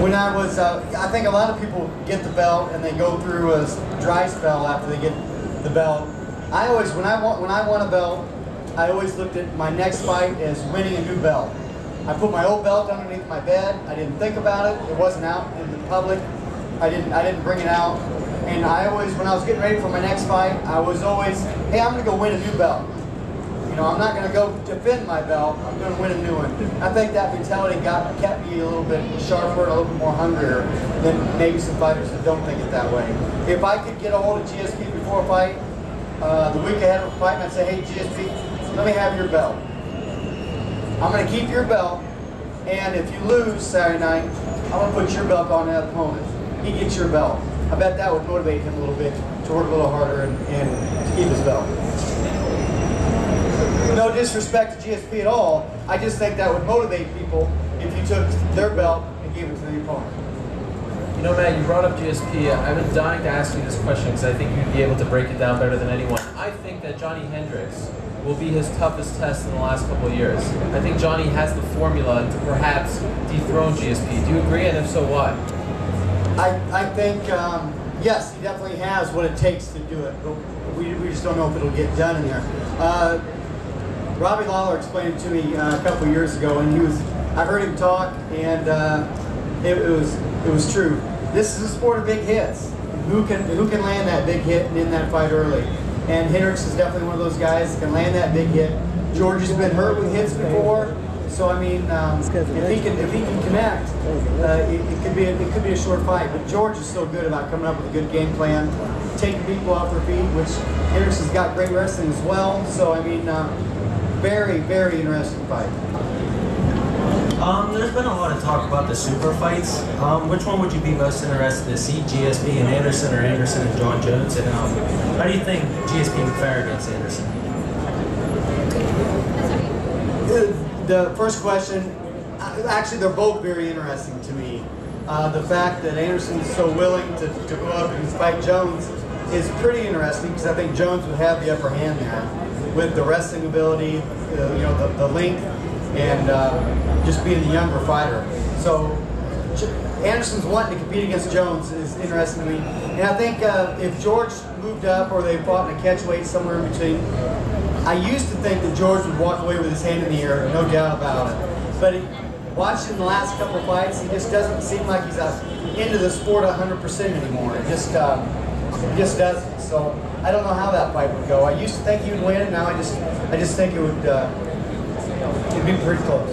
When I was, I think a lot of people get the belt and they go through a dry spell after they get the belt. I always, when I won a belt, I always looked at my next fight as winning a new belt. I put my old belt underneath my bed. I didn't think about it. It wasn't out in the public. I didn't bring it out. And I always, when I was getting ready for my next fight, I was always, hey, I'm going to go win a new belt. You know, I'm not going to go defend my belt. I'm going to win a new one. I think that mentality kept me a little bit sharper, a little bit more hungrier than maybe some fighters that don't think it that way. If I could get a hold of GSP before a fight, the week ahead of a fight, and I'd say, hey, GSP, let me have your belt. I'm going to keep your belt, and if you lose Saturday night, I'm going to put your belt on that opponent. He gets your belt. I bet that would motivate him a little bit to work a little harder and to keep his belt. No disrespect to GSP at all. I just think that would motivate people if you took their belt and gave it to the opponent. You know, Matt, you brought up GSP. I've been dying to ask you this question because I think you'd be able to break it down better than anyone. I think that Johnny Hendricks will be his toughest test in the last couple of years. I think Johnny has the formula to perhaps dethrone GSP. Do you agree? And if so, why? I think, yes, he definitely has what it takes to do it. But we just don't know if it'll get done in there. Robbie Lawler explained it to me a couple of years ago, and I heard him talk, and it was true. This is a sport of big hits. Who can land that big hit and end that fight early? And Hendricks is definitely one of those guys that can land that big hit. George has been hurt with hits before, so I mean, if he can connect, it could be a short fight. But George is so good about coming up with a good game plan, taking people off their feet, which Hendricks has got great wrestling as well. So I mean, very, very interesting fight. There's been a lot of talk about the super fights. Which one would you be most interested to see, GSP and Anderson, or Anderson and John Jones? And how do you think GSP would fare against Anderson? The first question, actually they're both very interesting to me. The fact that Anderson is so willing to go up and fight Jones is pretty interesting, because I think Jones would have the upper hand there with the wrestling ability, you know, the length, and just being the younger fighter. So Anderson's wanting to compete against Jones is interesting to me. And I think if George moved up or they fought in a catchweight somewhere in between, I used to think that George would walk away with his hand in the air, no doubt about it. But watching the last couple of fights, he just doesn't seem like he's into the sport 100% anymore. It just doesn't. So I don't know how that fight would go. I used to think he would win, and now I just think it would it'd be pretty close.